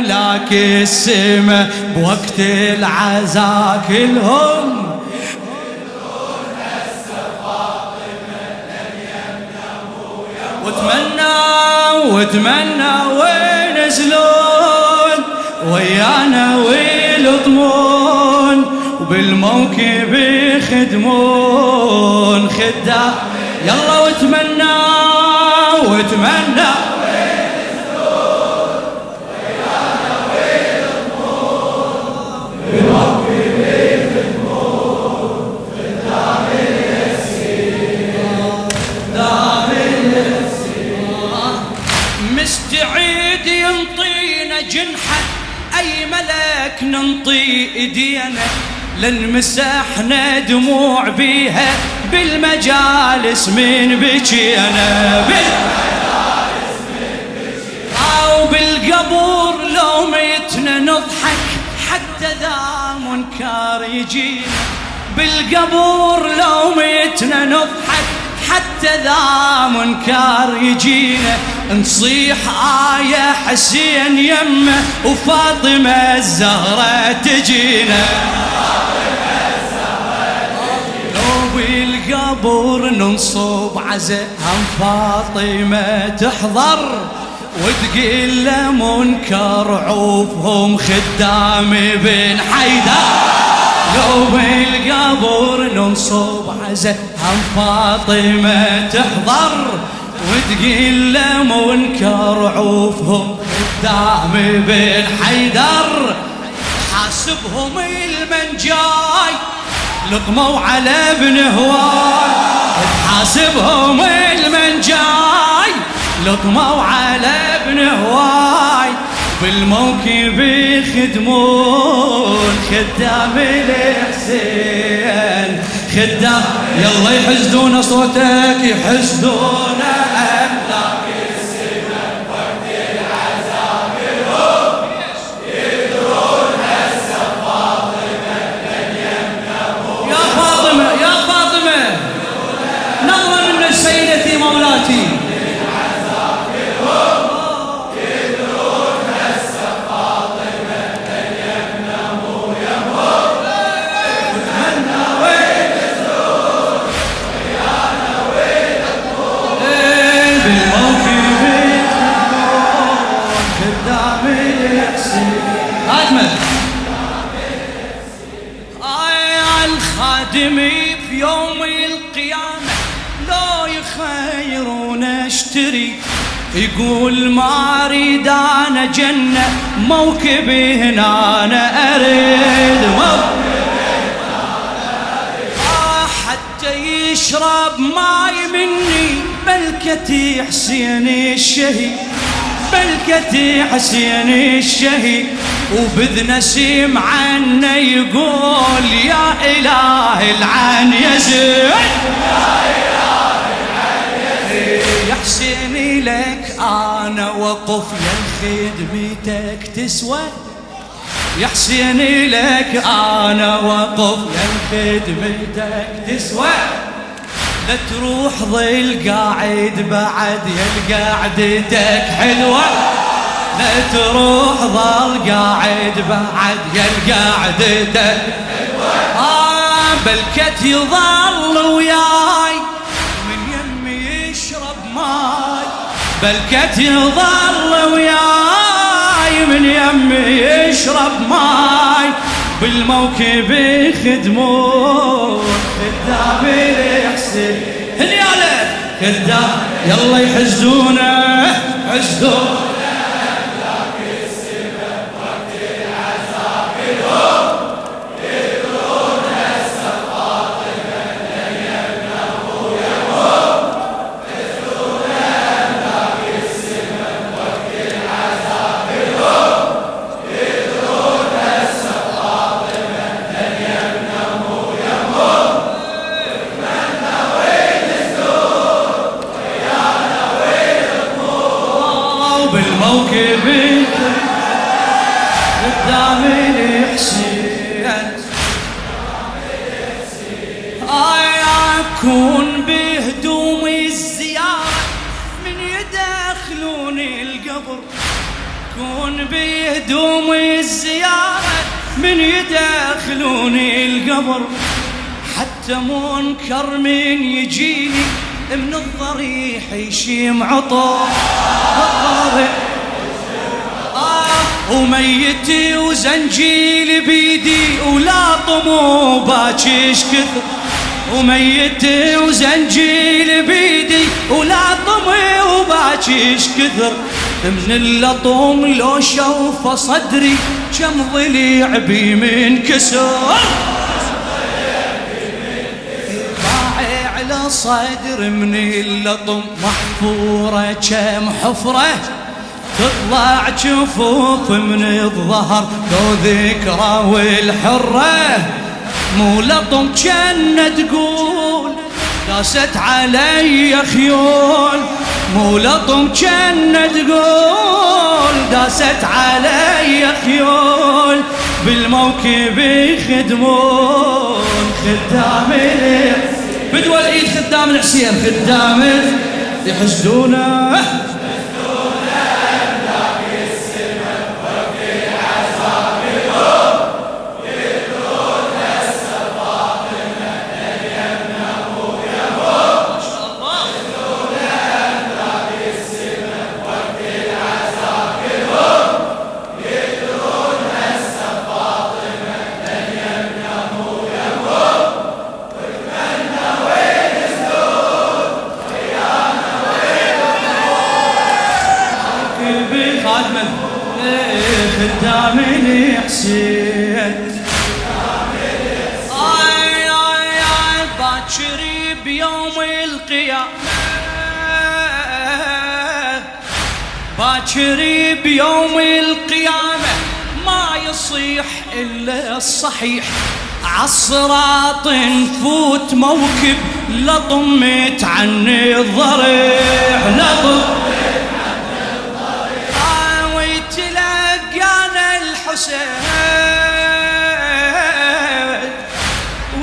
أملاك السما بوقت العزاء كلهم وتمنى وينزلون ويانا ويلطمون وبالموكب يخدمون خدام. يلا وتمنى وينزلون ويانا ويلطمون بالموكب يخدمون خدام اليسير خدام مستعد ينطينا جنحه أي ملك ننطي إيدينا لنمسحنا دموع بيها بالمجالس من بكينا أو بالقبور لو ميتنا نضحك حتى ذا منكر يجينا بالقبور لو ميتنا نضحك حتى ذا منكر يجينا نصيح آية حسين يمه وفاطمة الزهرة تجينا لو بالقبور ننصب عزاء هم فاطمة تحضر وتقل منكر عوفهم خدام بن حيدر لو بالقبر ننصب عزاء هم فاطمة تحضر وتقل منكر عوفهم خدام بن حيدر حاسبهم المن جاي لطموا على ابن هواي حاسبهم المن جاي لطموا على ابن هواي بالموكب يخدمون خدام الحسين خدام. يلا يحسدون صوتك يحسدون أملاك السما وقت العذاب كلهم يدرون هسه فاطمة لن يمنعوا يا فاطمة يا فاطمة نظرا من سيدتي مولاتي الخادمي في يوم القيامة لو يخيرون اشتري يقول ما اريد انا جنة موكبي هنا انا اريد حتى يشرب ماي مني بلكتي حسين الشهيد بلكتي حسين الشهيد وبذ نسيم عنه يقول يا إله العن يزيد يا حسيني لك أنا وقف يا خدمتك تسوى يا حسيني لك أنا وقف يا خدمتك تسوى لا تروح ظل قاعد بعد يا قعدتك حلوة لا تروح ظل قاعد بعد يا قعدتك حلوة بلكت يظل وياي من يمي يشرب ماي بلكت يظل وياي من يمي يشرب ماي بالموكب يخدمون خدام الحسين هنياله خدام. يلا يحزدونه حزدونه أملاك السما وقت العذاب كلهم يدرون هسه فاطمة لن يمنعوا يمهم يدرون أملاك السما وقت العذاب كلهم يدرون هسه فاطمة لن يمنعوا يمهم يتمنى وينزلون ويانا ويلطمون بالموكب قدام الحسين أكون بهدومي الزيارة من يدخلون القبر كون بيهدوم الزيارة من يدخلوني القبر، حتى منكر من يجيني من الضريح يشيم عطر وميتي وزنجيل بيدي ولاطم وباكيش كثر، وميتي وزنجيل بيدي ولاطم وباكيش كثر، من اللطم لو شوف صدري كم ضليع بي من كسر، ضاعي على صدر من اللطم محفورة كم حفرة، تطلع جفوف من الظهر لو ذكرى والحرة، مو لطم جنة تقول داست علي خيول، مو لطم جنة تقول داست علي خيول، بالموكب يخدمون خدام بدوى العيد خدام الحسين خدام يحسدونه خدام الحسين. آي باكر بيوم القيامة، باكر بيوم القيامة ما يصيح إلا الصحيح، عالصراط نفوت موكب لطمت عني الضريح، لطمت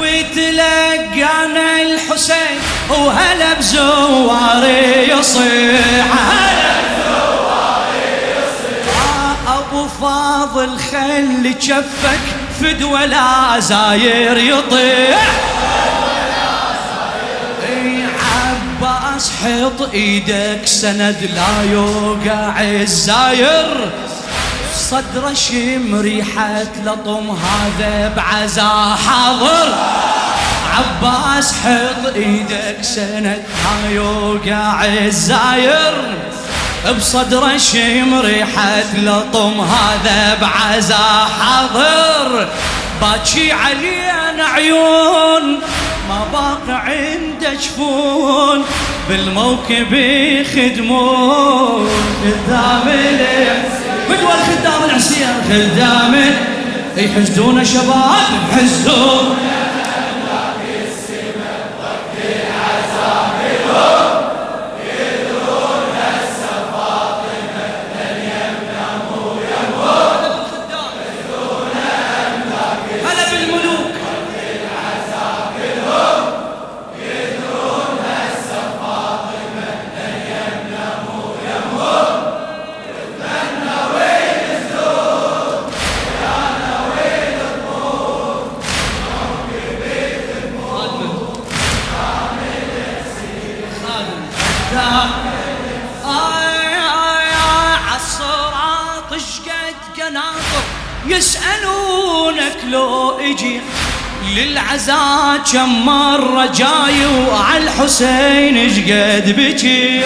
ويتلقانا الحسين وهلا بزواري يصيح، هلا بزواري يصيح، ابو فاضل خلي جفك فدوى لا زاير يطيح، عباس حط ايدك سند لا يوقع الزاير، صدر شم ريحة لطم هذا بعزا حاضر، عباس حط ايدك سند لا يوقع الزاير، بصدر شم ريحة لطم هذا بعزا حاضر، باكي علينا عيون ما باقي عنده جفون، بالموكب يخدمون خدام الحسين، بدوى الخدام الحسين خدام يحشدون شباب يحشدون عالصراط شقد قناطر يسألونك لو اجي للعزاء كم مرة جاي وعالحسين شقد بكي،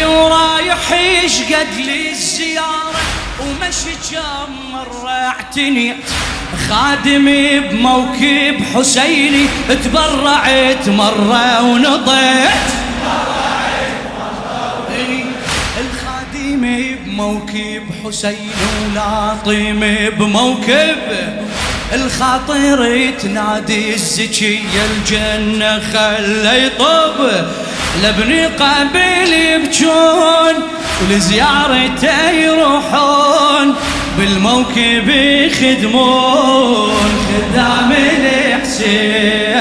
ورايح شقد للزيارة ومشي كم مرة اعتنيت، خادمي بموكب حسيني تبرعت مرة ونطيت، الخادمي بموكب حسين ولاطمي بموكب، الخاطر تنادي الزكية الجنة خلى يطب، لابني قبل يبجون ولزيارته يروحون، بالموكب يخدمون خدام الحسين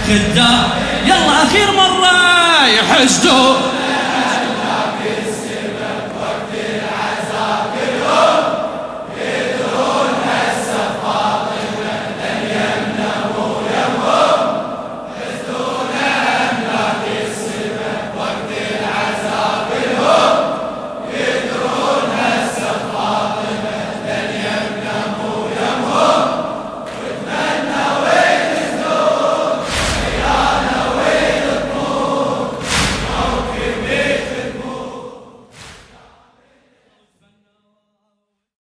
خدام، يلا اخير مرة يحسدون